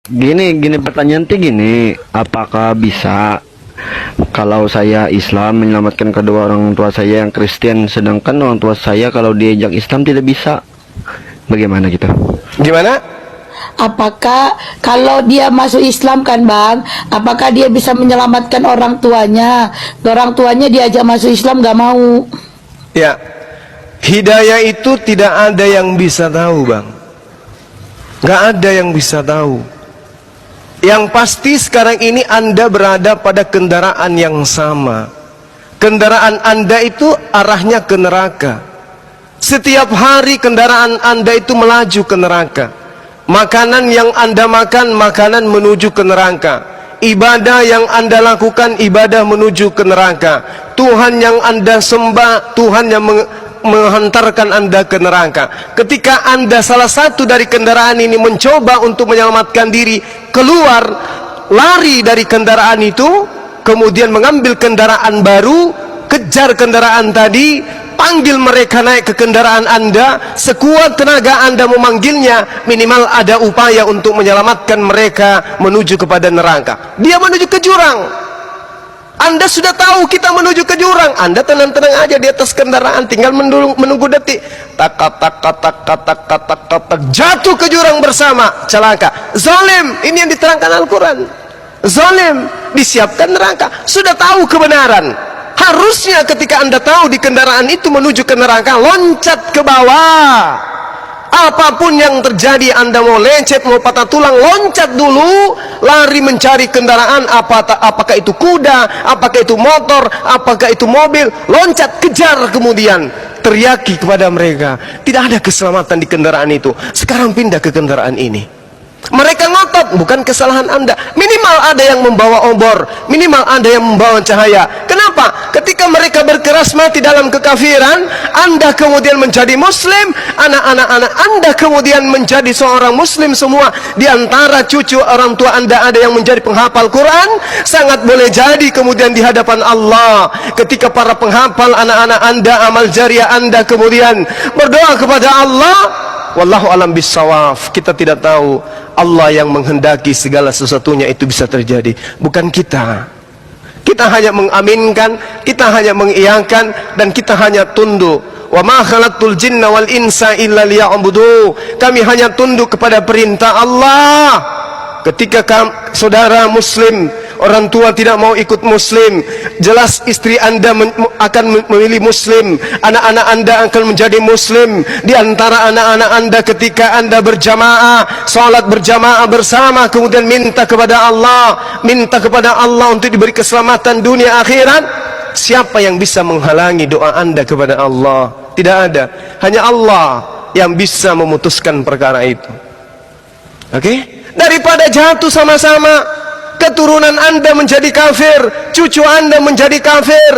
Gini pertanyaan tuh gini, apakah bisa kalau saya Islam menyelamatkan kedua orang tua saya yang Kristen, sedangkan orang tua saya kalau diajak Islam tidak bisa? Bagaimana gitu? Gimana? Apakah kalau dia masuk Islam kan Bang, apakah dia bisa menyelamatkan orang tuanya? Orang tuanya diajak masuk Islam gak mau. Ya, hidayah itu tidak ada yang bisa tahu Bang. Gak ada yang bisa tahu. Yang pasti sekarang ini Anda berada pada kendaraan yang sama. Kendaraan Anda itu arahnya ke neraka. Setiap hari kendaraan Anda itu melaju ke neraka. Makanan yang Anda makan, makanan menuju ke neraka. Ibadah yang Anda lakukan, ibadah menuju ke neraka. Tuhan yang Anda sembah, Tuhan yang menghantarkan Anda ke neraka. Ketika Anda salah satu dari kendaraan ini mencoba untuk menyelamatkan diri, keluar, lari dari kendaraan itu, kemudian mengambil kendaraan baru, kejar kendaraan tadi, panggil mereka naik ke kendaraan Anda, sekuat tenaga Anda memanggilnya, minimal ada upaya untuk menyelamatkan mereka menuju kepada neraka. Dia menuju ke jurang. Anda sudah tahu kita menuju ke jurang, Anda tenang-tenang aja di atas kendaraan, tinggal menunggu detik. Tak jatuh ke jurang bersama, celaka. Zalim, ini yang diterangkan Al-Quran. Zalim, disiapkan neraka. Sudah tahu kebenaran. Harusnya ketika Anda tahu di kendaraan itu menuju ke neraka, loncat ke bawah. Apapun yang terjadi, Anda mau lecet, mau patah tulang, loncat dulu, lari mencari kendaraan, apakah itu kuda, apakah itu motor, apakah itu mobil, loncat, kejar, kemudian teriaki kepada mereka, tidak ada keselamatan di kendaraan itu, sekarang pindah ke kendaraan ini. Mereka ngotot, bukan kesalahan Anda. Minimal ada yang membawa obor, minimal ada yang membawa cahaya. Kenapa? Ketika mereka berkeras mati dalam kekafiran, Anda kemudian menjadi muslim, anak-anak Anda kemudian menjadi seorang muslim semua. Di antara cucu orang tua Anda ada yang menjadi penghafal Quran, sangat boleh jadi kemudian di hadapan Allah, ketika para penghafal anak-anak Anda, amal jariah Anda kemudian berdoa kepada Allah, wallahu alam bisawaf, kita tidak tahu. Allah yang menghendaki segala sesuatunya itu bisa terjadi, bukan kita. Kita hanya mengaminkan, kita hanya mengiyakan, dan kita hanya tunduk. Wa ma khalaqtul jinna wal insa illa liya'budu. Kami hanya tunduk kepada perintah Allah. Ketika saudara muslim, orang tua tidak mau ikut muslim, jelas istri Anda akan memilih muslim, anak-anak Anda akan menjadi muslim. Di antara anak-anak Anda ketika Anda berjamaah, salat berjamaah bersama, kemudian minta kepada Allah untuk diberi keselamatan dunia akhirat, siapa yang bisa menghalangi doa Anda kepada Allah? Tidak ada. Hanya Allah yang bisa memutuskan perkara itu. Oke? Daripada jatuh sama-sama, keturunan Anda menjadi kafir, cucu Anda menjadi kafir,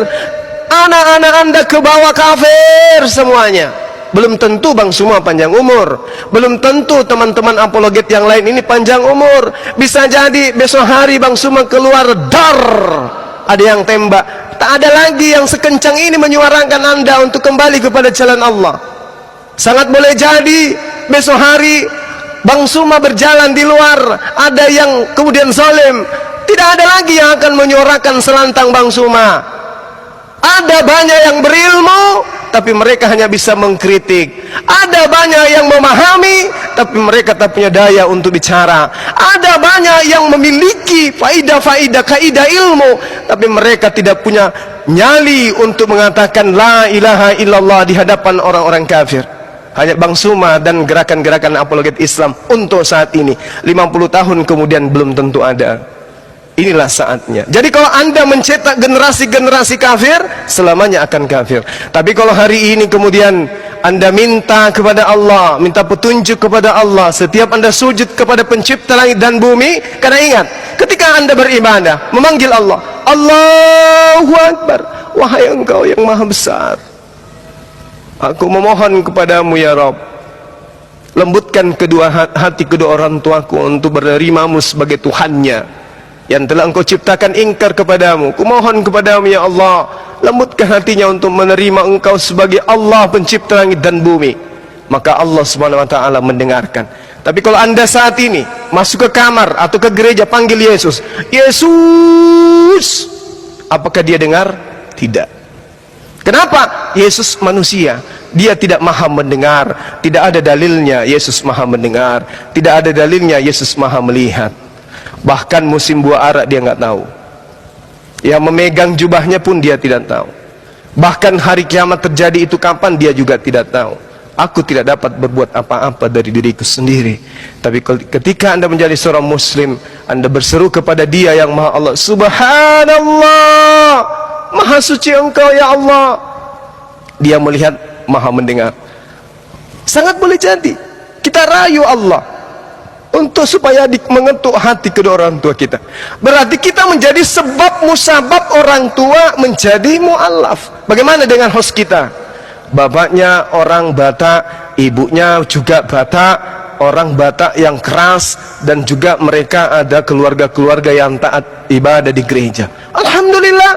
anak-anak Anda ke bawah kafir semuanya. Belum tentu Bang semua panjang umur, belum tentu teman-teman apologet yang lain ini panjang umur. Bisa jadi besok hari Bang semua keluar dar, ada yang tembak. Tak ada lagi yang sekencang ini menyuarakan Anda untuk kembali kepada jalan Allah. Sangat boleh jadi besok hari Bang Suma berjalan di luar, ada yang kemudian zalim, tidak ada lagi yang akan menyuarakan selantang Bang Suma. Ada banyak yang berilmu, tapi mereka hanya bisa mengkritik. Ada banyak yang memahami, tapi mereka tak punya daya untuk bicara. Ada banyak yang memiliki faidah-faidah, kaidah ilmu, tapi mereka tidak punya nyali untuk mengatakan la ilaha illallah di hadapan orang-orang kafir. Hanya Bang Suma dan gerakan-gerakan apologet Islam untuk saat ini. 50 tahun kemudian belum tentu ada. Inilah saatnya. Jadi kalau Anda mencetak generasi-generasi kafir, selamanya akan kafir. Tapi kalau hari ini kemudian Anda minta kepada Allah, minta petunjuk kepada Allah, setiap Anda sujud kepada pencipta langit dan bumi, karena ingat, ketika Anda beribadah, memanggil Allah, Allahu Akbar, wahai Engkau yang maha besar, aku memohon kepadamu ya Rabb, lembutkan hati kedua orang tuaku untuk menerimamu sebagai Tuhannya yang telah Engkau ciptakan ingkar kepadamu. Kumohon kepadamu ya Allah, lembutkan hatinya untuk menerima Engkau sebagai Allah pencipta langit dan bumi. Maka Allah Subhanahu wa taala mendengarkan. Tapi kalau anda saat ini masuk ke kamar atau ke gereja panggil Yesus, Yesus, apakah dia dengar? Tidak. Kenapa? Yesus manusia, dia tidak maha mendengar. Tidak ada dalilnya Yesus maha mendengar, tidak ada dalilnya Yesus maha melihat. Bahkan musim buah arak dia nggak tahu. Yang memegang jubahnya pun dia tidak tahu. Bahkan hari kiamat terjadi itu kapan dia juga tidak tahu. Aku tidak dapat berbuat apa-apa dari diriku sendiri. Tapi ketika anda menjadi seorang muslim, anda berseru kepada dia yang maha Allah, Subhanallah, maha suci engkau ya Allah. Dia melihat, maha mendengar. Sangat boleh jadi kita rayu Allah untuk supaya mengetuk hati kedua orang tua kita. Berarti kita menjadi sebab musabab orang tua menjadi mu'alaf. Bagaimana dengan host kita? Bapaknya orang Batak, ibunya juga Batak, orang Batak yang keras, dan juga mereka ada keluarga-keluarga yang taat ibadah di gereja. Alhamdulillah,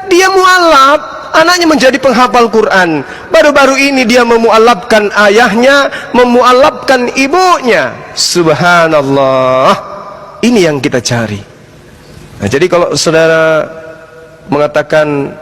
dia mu'alaf, anaknya menjadi penghafal Quran. Baru-baru ini dia memu'alafkan ayahnya, memu'alafkan ibunya. Subhanallah, ini yang kita cari. Nah, jadi kalau saudara mengatakan,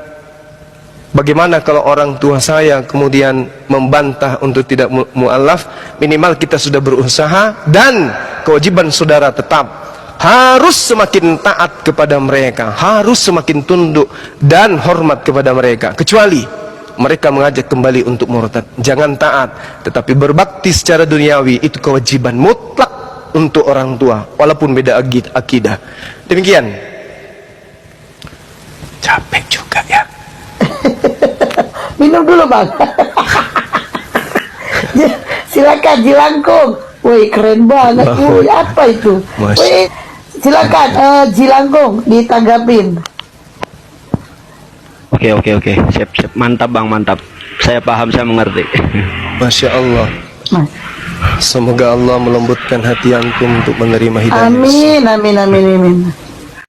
bagaimana kalau orang tua saya kemudian membantah untuk tidak mu'alaf, minimal kita sudah berusaha, dan kewajiban saudara tetap harus semakin taat kepada mereka, harus semakin tunduk dan hormat kepada mereka, kecuali mereka mengajak kembali untuk murtad. Jangan taat tetapi berbakti secara duniawi, itu kewajiban mutlak untuk orang tua walaupun beda akidah. Demikian. Capek juga ya. Minum dulu bang. Silakan Jilangkung. Woi keren banget. Woi apa itu? Woi silakan Jilangkung ditanggapin. Oke. Siap. Mantap bang, mantap. Saya paham, saya mengerti. Masya Allah. Semoga Allah melembutkan hati antum untuk menerima hidayah. Amin.